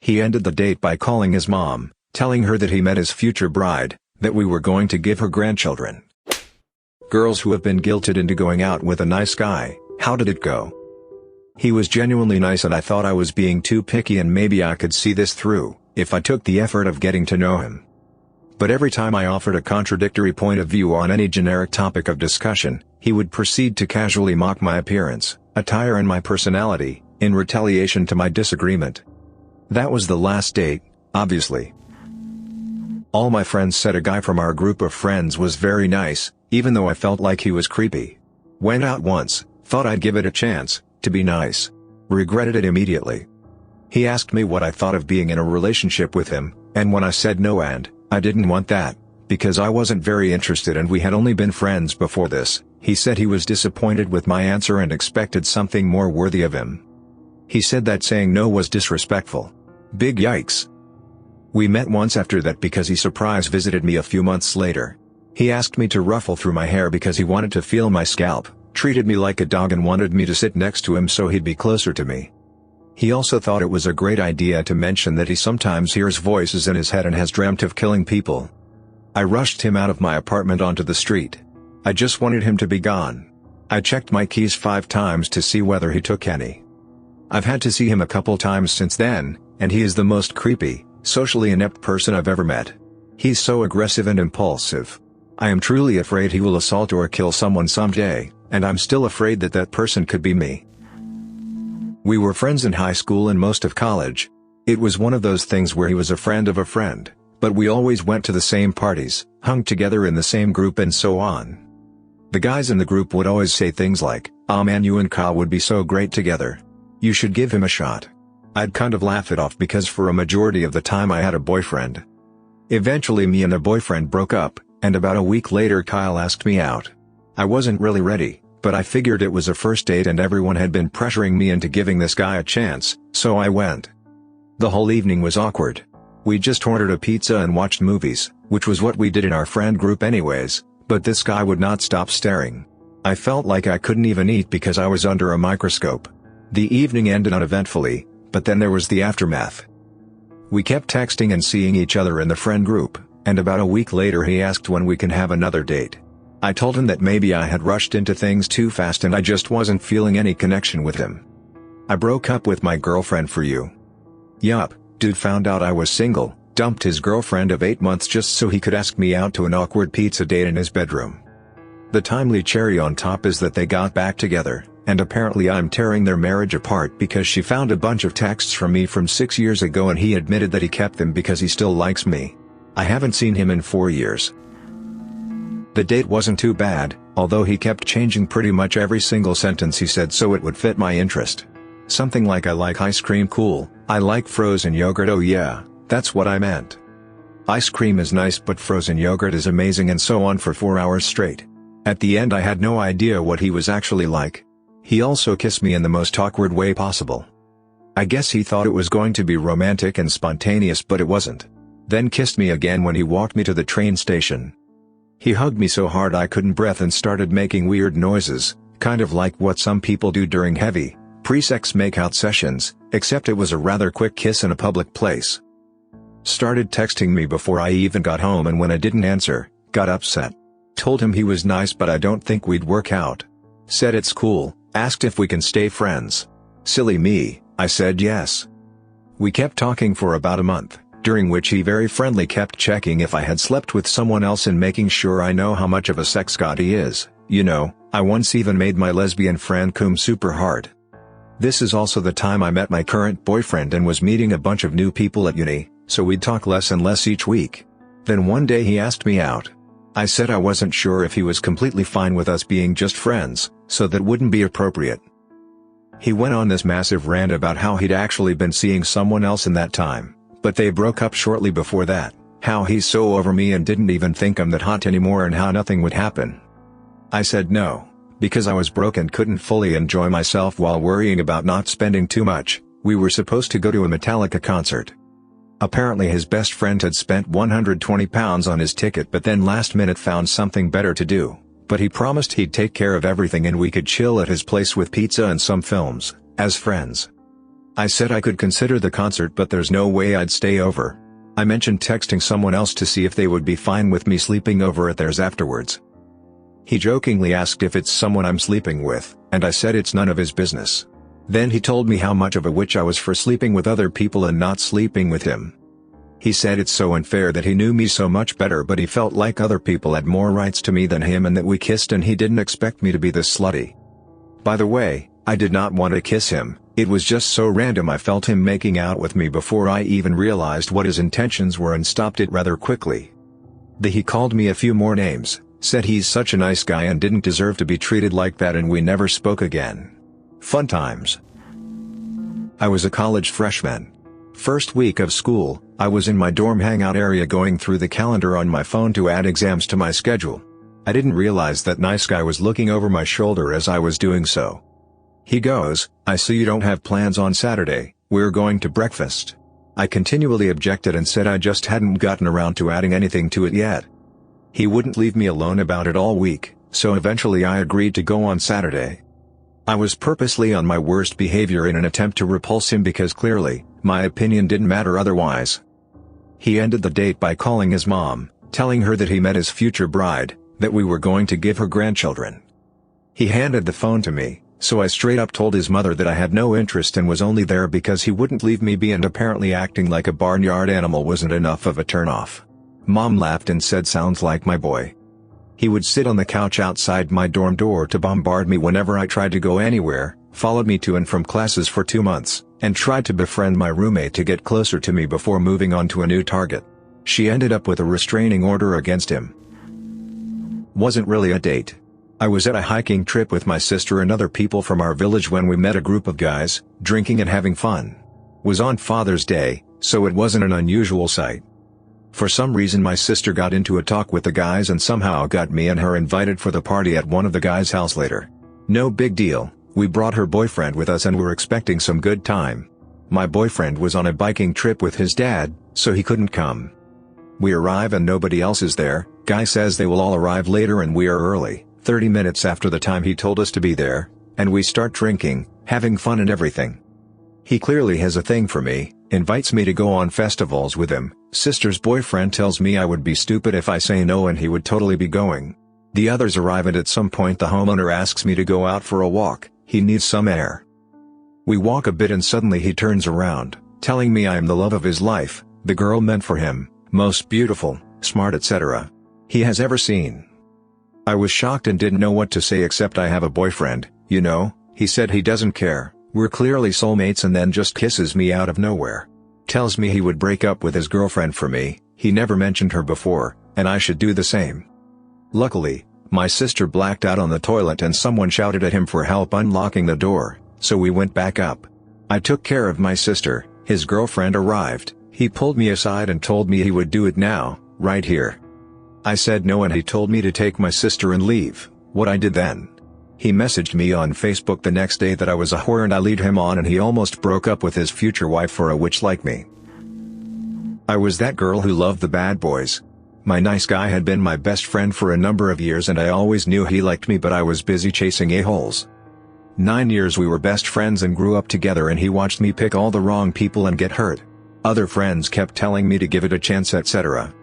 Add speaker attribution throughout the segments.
Speaker 1: He ended the date by calling his mom, telling her that he met his future bride, that we were going to give her grandchildren. Girls who have been guilted into going out with a nice guy, how did it go? He was genuinely nice and I thought I was being too picky and maybe I could see this through, if I took the effort of getting to know him. But every time I offered a contradictory point of view on any generic topic of discussion, he would proceed to casually mock my appearance, attire and my personality, in retaliation to my disagreement. That was the last date, obviously. All my friends said a guy from our group of friends was very nice, even though I felt like he was creepy. Went out once, thought I'd give it a chance, to be nice. Regretted it immediately. He asked me what I thought of being in a relationship with him, and when I said no and I didn't want that, because I wasn't very interested and we had only been friends before this, he said he was disappointed with my answer and expected something more worthy of him. He said that saying no was disrespectful. Big yikes. We met once after that because he surprise visited me a few months later. He asked me to ruffle through my hair because he wanted to feel my scalp, treated me like a dog and wanted me to sit next to him so he'd be closer to me. He also thought it was a great idea to mention that he sometimes hears voices in his head and has dreamt of killing people. I rushed him out of my apartment onto the street. I just wanted him to be gone. I checked my keys 5 times to see whether he took any. I've had to see him a couple times since then, and he is the most creepy, socially inept person I've ever met. He's so aggressive and impulsive. I am truly afraid he will assault or kill someone someday, and I'm still afraid that that person could be me. We were friends in high school and most of college. It was one of those things where he was a friend of a friend, but we always went to the same parties, hung together in the same group and so on. The guys in the group would always say things like, "Aw man, you and Kyle would be so great together. You should give him a shot." I'd kind of laugh it off because for a majority of the time I had a boyfriend. Eventually me and the boyfriend broke up, and about a week later Kyle asked me out. I wasn't really ready, but I figured it was a first date and everyone had been pressuring me into giving this guy a chance, so I went. The whole evening was awkward. We just ordered a pizza and watched movies, which was what we did in our friend group anyways, but this guy would not stop staring. I felt like I couldn't even eat because I was under a microscope. The evening ended uneventfully, but then there was the aftermath. We kept texting and seeing each other in the friend group, and about a week later he asked when we can have another date. I told him that maybe I had rushed into things too fast and I just wasn't feeling any connection with him. I broke up with my girlfriend for you. Yup, dude found out I was single, dumped his girlfriend of 8 months just so he could ask me out to an awkward pizza date in his bedroom. The timely cherry on top is that they got back together, and apparently I'm tearing their marriage apart because she found a bunch of texts from me from 6 years ago and he admitted that he kept them because he still likes me. I haven't seen him in 4 years. The date wasn't too bad, although he kept changing pretty much every single sentence he said so it would fit my interest. Something like "I like ice cream, cool, I like frozen yogurt, oh yeah, that's what I meant. Ice cream is nice but frozen yogurt is amazing," and so on for 4 hours straight. At the end I had no idea what he was actually like. He also kissed me in the most awkward way possible. I guess he thought it was going to be romantic and spontaneous but it wasn't. Then kissed me again when he walked me to the train station. He hugged me so hard I couldn't breathe and started making weird noises, kind of like what some people do during heavy, pre-sex makeout sessions, except it was a rather quick kiss in a public place. Started texting me before I even got home and when I didn't answer, got upset. Told him he was nice but I don't think we'd work out. Said it's cool, asked if we can stay friends. Silly me, I said yes. We kept talking for about a month, during which he very friendly kept checking if I had slept with someone else and making sure I know how much of a sex god he is. You know, I once even made my lesbian friend cum super hard. This is also the time I met my current boyfriend and was meeting a bunch of new people at uni, so we'd talk less and less each week. Then one day he asked me out. I said I wasn't sure if he was completely fine with us being just friends, so that wouldn't be appropriate. He went on this massive rant about how he'd actually been seeing someone else in that time, but they broke up shortly before that, how he's so over me and didn't even think I'm that hot anymore and how nothing would happen. I said no, because I was broke and couldn't fully enjoy myself while worrying about not spending too much. We were supposed to go to a Metallica concert. Apparently his best friend had spent £120 on his ticket but then last minute found something better to do, but he promised he'd take care of everything and we could chill at his place with pizza and some films, as friends. I said I could consider the concert but there's no way I'd stay over. I mentioned texting someone else to see if they would be fine with me sleeping over at theirs afterwards. He jokingly asked if it's someone I'm sleeping with, and I said it's none of his business. Then he told me how much of a witch I was for sleeping with other people and not sleeping with him. He said it's so unfair that he knew me so much better but he felt like other people had more rights to me than him and that we kissed and he didn't expect me to be this slutty. By the way, I did not want to kiss him, it was just so random. I felt him making out with me before I even realized what his intentions were and stopped it rather quickly. He called me a few more names, said he's such a nice guy and didn't deserve to be treated like that, and we never spoke again. Fun times. I was a college freshman. First week of school, I was in my dorm hangout area going through the calendar on my phone to add exams to my schedule. I didn't realize that nice guy was looking over my shoulder as I was doing so. He goes, "I see you don't have plans on Saturday, we're going to breakfast." I continually objected and said I just hadn't gotten around to adding anything to it yet. He wouldn't leave me alone about it all week, so eventually I agreed to go on Saturday. I was purposely on my worst behavior in an attempt to repulse him because clearly, my opinion didn't matter otherwise. He ended the date by calling his mom, telling her that he met his future bride, that we were going to give her grandchildren. He handed the phone to me, so I straight up told his mother that I had no interest and was only there because he wouldn't leave me be, and apparently acting like a barnyard animal wasn't enough of a turnoff. Mom laughed and said, "Sounds like my boy." He would sit on the couch outside my dorm door to bombard me whenever I tried to go anywhere, followed me to and from classes for 2 months, and tried to befriend my roommate to get closer to me before moving on to a new target. She ended up with a restraining order against him. Wasn't really a date. I was at a hiking trip with my sister and other people from our village when we met a group of guys, drinking and having fun. Was on Father's Day, so it wasn't an unusual sight. For some reason my sister got into a talk with the guys and somehow got me and her invited for the party at one of the guys' house later. No big deal, we brought her boyfriend with us and were expecting some good time. My boyfriend was on a biking trip with his dad, so he couldn't come. We arrive and nobody else is there. Guy says they will all arrive later and we are early, 30 minutes after the time he told us to be there, and we start drinking, having fun and everything. He clearly has a thing for me, invites me to go on festivals with him. Sister's boyfriend tells me I would be stupid if I say no and he would totally be going. The others arrive and at some point the homeowner asks me to go out for a walk, he needs some air. We walk a bit and suddenly he turns around, telling me I am the love of his life, the girl meant for him, most beautiful, smart, etc. he has ever seen. I was shocked and didn't know what to say except I have a boyfriend, you know. He said he doesn't care, we're clearly soulmates, and then just kisses me out of nowhere. Tells me he would break up with his girlfriend for me, he never mentioned her before, and I should do the same. Luckily, my sister blacked out on the toilet and someone shouted at him for help unlocking the door, so we went back up. I took care of my sister, his girlfriend arrived, he pulled me aside and told me he would do it now, right here. I said no and he told me to take my sister and leave. What I did then? He messaged me on Facebook the next day that I was a whore and I lead him on, and he almost broke up with his future wife for a witch like me. I was that girl who loved the bad boys. My nice guy had been my best friend for a number of years and I always knew he liked me, but I was busy chasing a-holes. 9 years we were best friends and grew up together, and he watched me pick all the wrong people and get hurt. Other friends kept telling me to give it a chance, etc.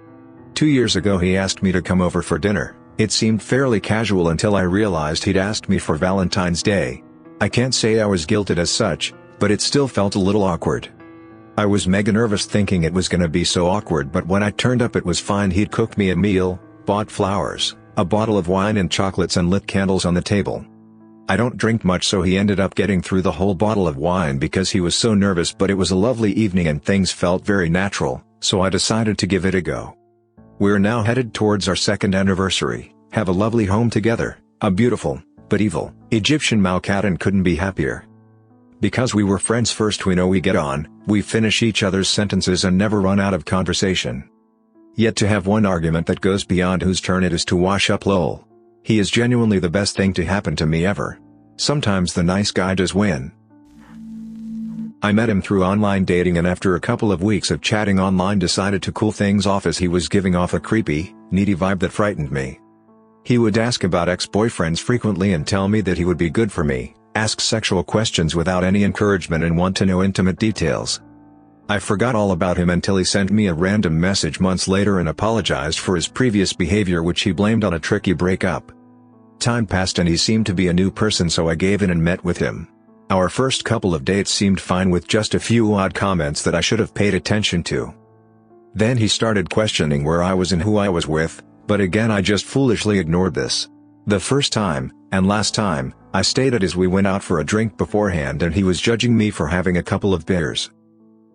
Speaker 1: 2 years ago he asked me to come over for dinner. It seemed fairly casual until I realized he'd asked me for Valentine's Day. I can't say I was guilted as such, but it still felt a little awkward. I was mega nervous thinking it was gonna be so awkward, but when I turned up it was fine. He'd cooked me a meal, bought flowers, a bottle of wine and chocolates, and lit candles on the table. I don't drink much, so he ended up getting through the whole bottle of wine because he was so nervous, but it was a lovely evening and things felt very natural, so I decided to give it a go. We're now headed towards our 2nd anniversary, have a lovely home together, a beautiful, but evil, Egyptian Maucat, and couldn't be happier. Because we were friends first, we know we get on, we finish each other's sentences and never run out of conversation. Yet to have one argument that goes beyond whose turn it is to wash up, lol. He is genuinely the best thing to happen to me ever. Sometimes the nice guy does win. I met him through online dating and after a couple of weeks of chatting online decided to cool things off as he was giving off a creepy, needy vibe that frightened me. He would ask about ex-boyfriends frequently and tell me that he would be good for me, ask sexual questions without any encouragement and want to know intimate details. I forgot all about him until he sent me a random message months later and apologized for his previous behavior, which he blamed on a tricky breakup. Time passed and he seemed to be a new person, so I gave in and met with him. Our first couple of dates seemed fine with just a few odd comments that I should have paid attention to. Then he started questioning where I was and who I was with, but again I just foolishly ignored this. The first time, and last time, I stayed at his. We went out for a drink beforehand and he was judging me for having a couple of beers.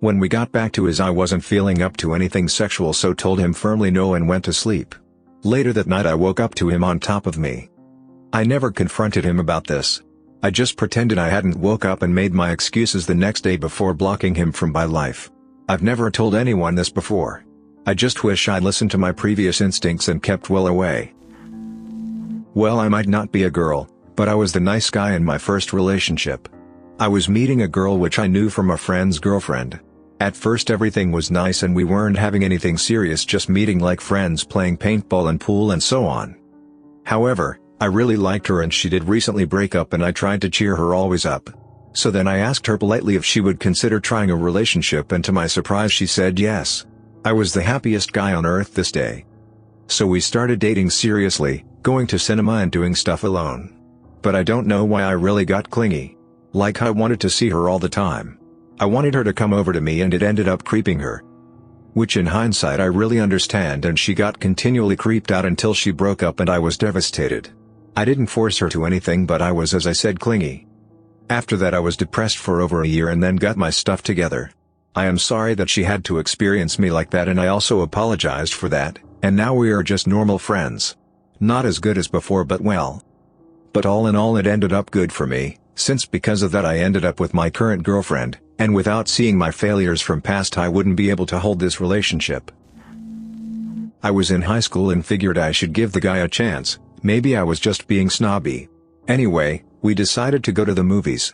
Speaker 1: When we got back to his, I wasn't feeling up to anything sexual, so told him firmly no and went to sleep. Later that night I woke up to him on top of me. I never confronted him about this. I just pretended I hadn't woke up and made my excuses the next day before blocking him from my life. I've never told anyone this before. I just wish I'd listened to my previous instincts and kept well away. Well, I might not be a girl, but I was the nice guy in my first relationship. I was meeting a girl which I knew from a friend's girlfriend. At first everything was nice and we weren't having anything serious, just meeting like friends, playing paintball and pool and so on. However, I really liked her and she did recently break up and I tried to cheer her always up. So then I asked her politely if she would consider trying a relationship, and to my surprise she said yes. I was the happiest guy on earth this day. So we started dating seriously, going to cinema and doing stuff alone. But I don't know why I really got clingy. Like I wanted to see her all the time. I wanted her to come over to me and it ended up creeping her. Which in hindsight I really understand, and she got continually creeped out until she broke up and I was devastated. I didn't force her to anything, but I was, as I said, clingy. After that I was depressed for over a year and then got my stuff together. I am sorry that she had to experience me like that, and I also apologized for that, and now we are just normal friends. Not as good as before, but well. But all in all it ended up good for me, since because of that I ended up with my current girlfriend, and without seeing my failures from past I wouldn't be able to hold this relationship. I was in high school and figured I should give the guy a chance. Maybe I was just being snobby. Anyway, we decided to go to the movies.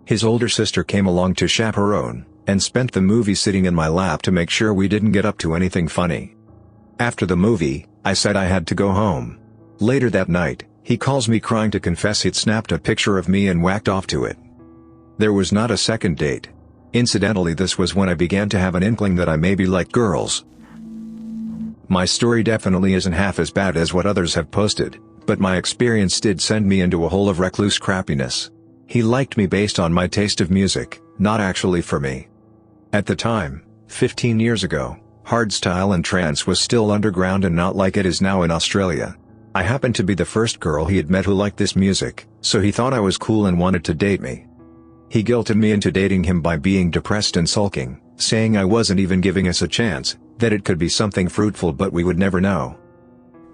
Speaker 1: His older sister came along to chaperone, and spent the movie sitting in my lap to make sure we didn't get up to anything funny. After the movie, I said I had to go home. Later that night, he calls me crying to confess he'd snapped a picture of me and whacked off to it. There was not a second date. Incidentally, this was when I began to have an inkling that I maybe like girls. My story definitely isn't half as bad as what others have posted, but my experience did send me into a hole of recluse crappiness. He liked me based on my taste of music, not actually for me. At the time, 15 years ago, hardstyle and trance was still underground and not like it is now in Australia. I happened to be the first girl he had met who liked this music, so he thought I was cool and wanted to date me. He guilted me into dating him by being depressed and sulking, saying I wasn't even giving us a chance, that it could be something fruitful but we would never know.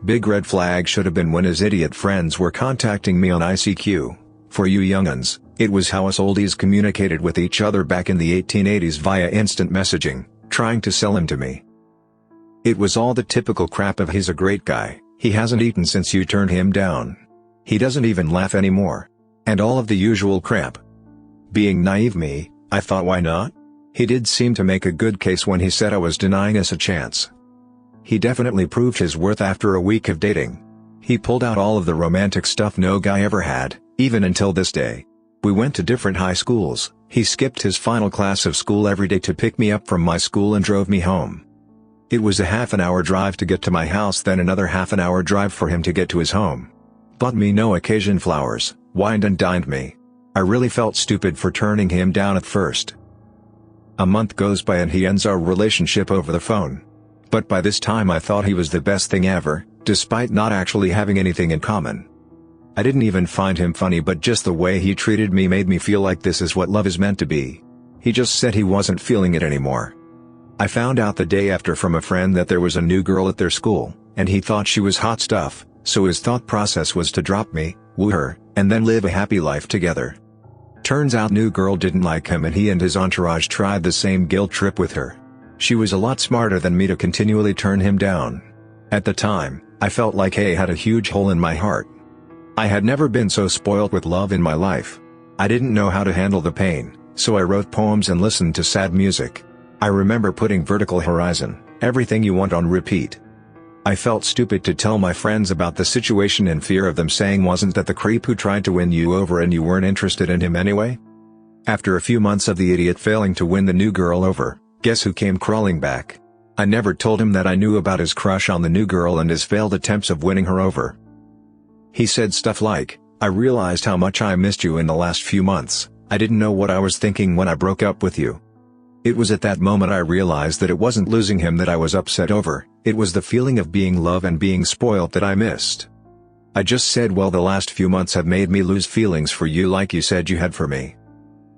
Speaker 1: Big red flag should have been when his idiot friends were contacting me on ICQ. For you young'uns, it was how us oldies communicated with each other back in the 1880s via instant messaging, trying to sell him to me. It was all the typical crap of he's a great guy, he hasn't eaten since you turned him down. He doesn't even laugh anymore. And all of the usual crap. Being naive me, I thought, why not? He did seem to make a good case when he said I was denying us a chance. He definitely proved his worth after a week of dating. He pulled out all of the romantic stuff no guy ever had, even until this day. We went to different high schools, he skipped his final class of school every day to pick me up from my school and drove me home. It was a half-an-hour drive to get to my house, then another half-an-hour drive for him to get to his home. Bought me no occasion flowers, wined and dined me. I really felt stupid for turning him down at first. A month goes by and he ends our relationship over the phone. But by this time I thought he was the best thing ever, despite not actually having anything in common. I didn't even find him funny, but just the way he treated me made me feel like this is what love is meant to be. He just said he wasn't feeling it anymore. I found out the day after from a friend that there was a new girl at their school, and he thought she was hot stuff, so his thought process was to drop me, woo her, and then live a happy life together. Turns out new girl didn't like him and he and his entourage tried the same guilt trip with her. She was a lot smarter than me to continually turn him down. At the time, I felt like I had a huge hole in my heart. I had never been so spoiled with love in my life. I didn't know how to handle the pain, so I wrote poems and listened to sad music. I remember putting Vertical Horizon, Everything You Want on repeat. I felt stupid to tell my friends about the situation in fear of them saying wasn't that the creep who tried to win you over and you weren't interested in him anyway? After a few months of the idiot failing to win the new girl over, guess who came crawling back? I never told him that I knew about his crush on the new girl and his failed attempts of winning her over. He said stuff like, "I realized how much I missed you in the last few months. I didn't know what I was thinking when I broke up with you." It was at that moment I realized that it wasn't losing him that I was upset over, it was the feeling of being loved and being spoiled that I missed. I just said, "Well, the last few months have made me lose feelings for you like you said you had for me."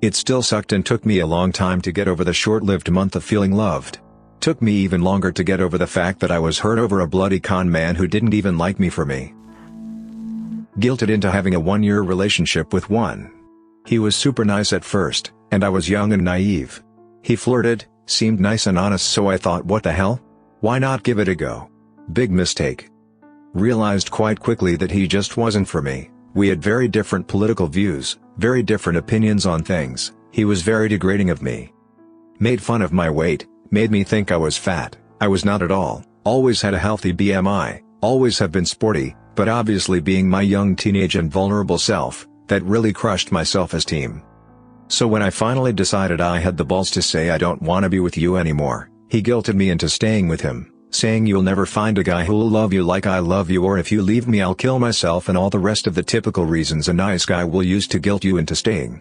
Speaker 1: It still sucked and took me a long time to get over the short-lived month of feeling loved. Took me even longer to get over the fact that I was hurt over a bloody con man who didn't even like me for me. Guilted into having a one-year relationship with one. He was super nice at first, and I was young and naive. He flirted, seemed nice and honest, so I thought, what the hell? Why not give it a go? Big mistake. Realized quite quickly that he just wasn't for me. We had very different political views, very different opinions on things. He was very degrading of me. Made fun of my weight, made me think I was fat. I was not at all. Always had a healthy BMI, always have been sporty, but obviously being my young teenage and vulnerable self, that really crushed my self-esteem. So when I finally decided I had the balls to say I don't want to be with you anymore, he guilted me into staying with him, saying you'll never find a guy who'll love you like I love you, or if you leave me I'll kill myself, and all the rest of the typical reasons a nice guy will use to guilt you into staying.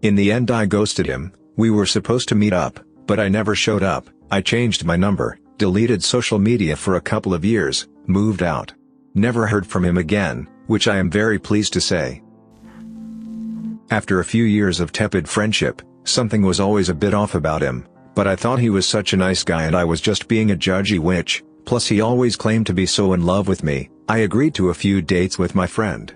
Speaker 1: In the end I ghosted him. We were supposed to meet up, but I never showed up. I changed my number, deleted social media for a couple of years, moved out. Never heard from him again, which I am very pleased to say. After a few years of tepid friendship, something was always a bit off about him, but I thought he was such a nice guy and I was just being a judgy witch, plus he always claimed to be so in love with me. I agreed to a few dates with my friend.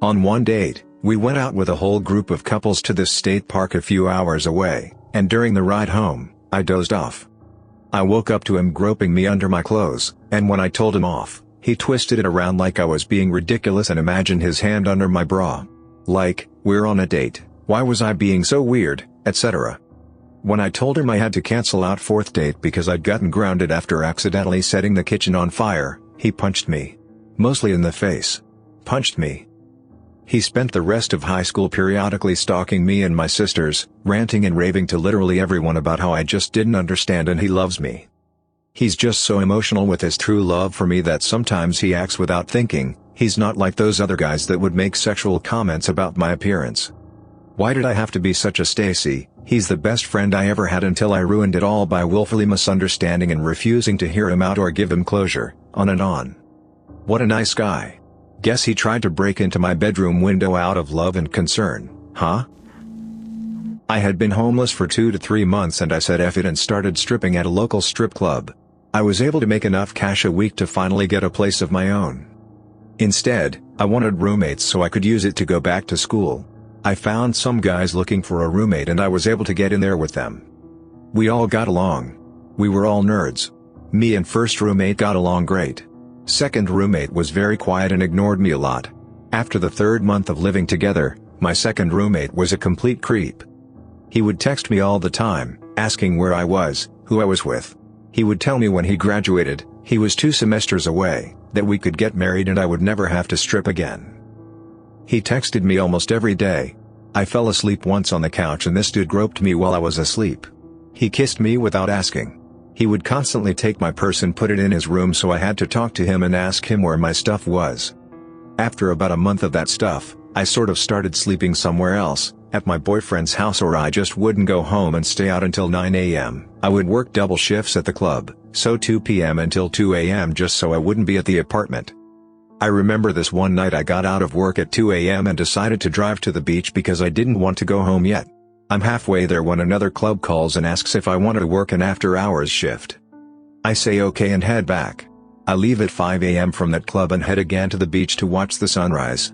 Speaker 1: On one date, we went out with a whole group of couples to this state park a few hours away, and during the ride home, I dozed off. I woke up to him groping me under my clothes, and when I told him off, he twisted it around like I was being ridiculous and imagined his hand under my bra. Like, "We're on a date, why was I being so weird," etc. When I told him I had to cancel out fourth date because I'd gotten grounded after accidentally setting the kitchen on fire, he punched me. Mostly in the face. Punched me. He spent the rest of high school periodically stalking me and my sisters, ranting and raving to literally everyone about how I just didn't understand and he loves me. He's just so emotional with his true love for me that sometimes he acts without thinking. He's not like those other guys that would make sexual comments about my appearance. Why did I have to be such a Stacy? He's the best friend I ever had until I ruined it all by willfully misunderstanding and refusing to hear him out or give him closure, on and on. What a nice guy. Guess he tried to break into my bedroom window out of love and concern, huh? I had been homeless for 2 to 3 months and I said F it and started stripping at a local strip club. I was able to make enough cash a week to finally get a place of my own. Instead, I wanted roommates so I could use it to go back to school. I found some guys looking for a roommate and I was able to get in there with them. We all got along. We were all nerds. Me and first roommate got along great. Second roommate was very quiet and ignored me a lot. After the 3rd month of living together, my second roommate was a complete creep. He would text me all the time, asking where I was, who I was with. He would tell me when he graduated, he was 2 semesters away, that we could get married and I would never have to strip again. He texted me almost every day. I fell asleep once on the couch and this dude groped me while I was asleep. He kissed me without asking. He would constantly take my purse and put it in his room, so I had to talk to him and ask him where my stuff was. After about a month of that stuff, I sort of started sleeping somewhere else, at my boyfriend's house, or I just wouldn't go home and stay out until 9 a.m. I would work double shifts at the club, so 2 p.m. until 2 a.m. just so I wouldn't be at the apartment. I remember this one night I got out of work at 2 a.m. and decided to drive to the beach because I didn't want to go home yet. I'm halfway there when another club calls and asks if I want to work an after-hours shift. I say okay and head back. I leave at 5 a.m. from that club and head again to the beach to watch the sunrise.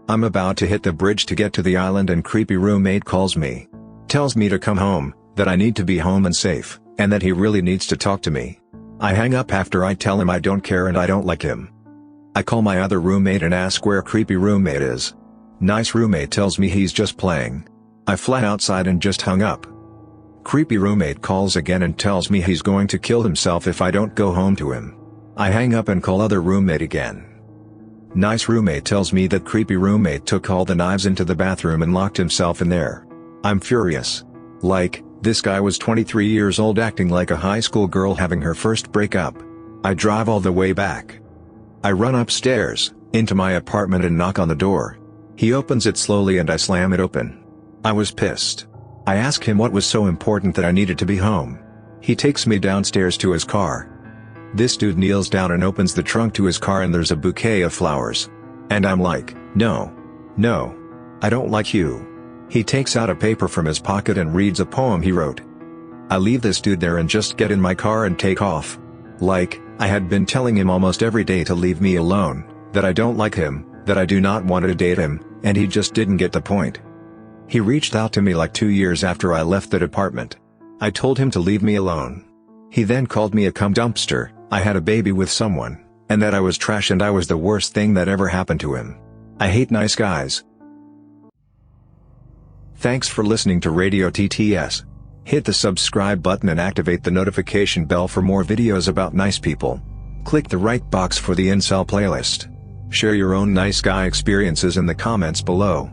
Speaker 1: I'm about to hit the bridge to get to the island and creepy roommate calls me. Tells me to come home, that I need to be home and safe, and that he really needs to talk to me. I hang up after I tell him I don't care and I don't like him. I call my other roommate and ask where creepy roommate is. Nice roommate tells me he's just playing. I flat outside and just hung up. Creepy roommate calls again and tells me he's going to kill himself if I don't go home to him. I hang up and call other roommate again. Nice roommate tells me that creepy roommate took all the knives into the bathroom and locked himself in there. I'm furious. Like, this guy was 23 years old acting like a high school girl having her first breakup. I drive all the way back. I run upstairs, into my apartment and knock on the door. He opens it slowly and I slam it open. I was pissed. I ask him what was so important that I needed to be home. He takes me downstairs to his car. This dude kneels down and opens the trunk to his car and there's a bouquet of flowers. And I'm like, no. No. I don't like you. He takes out a paper from his pocket and reads a poem he wrote. I leave this dude there and just get in my car and take off. Like, I had been telling him almost every day to leave me alone, that I don't like him, that I do not want to date him, and he just didn't get the point. He reached out to me like 2 years after I left the department. I told him to leave me alone. He then called me a cum dumpster, I had a baby with someone, and that I was trash and I was the worst thing that ever happened to him. I hate nice guys. Thanks for listening to Radio TTS. Hit the subscribe button and activate the notification bell for more videos about nice people. Click the right box for the incel playlist. Share your own nice guy experiences in the comments below.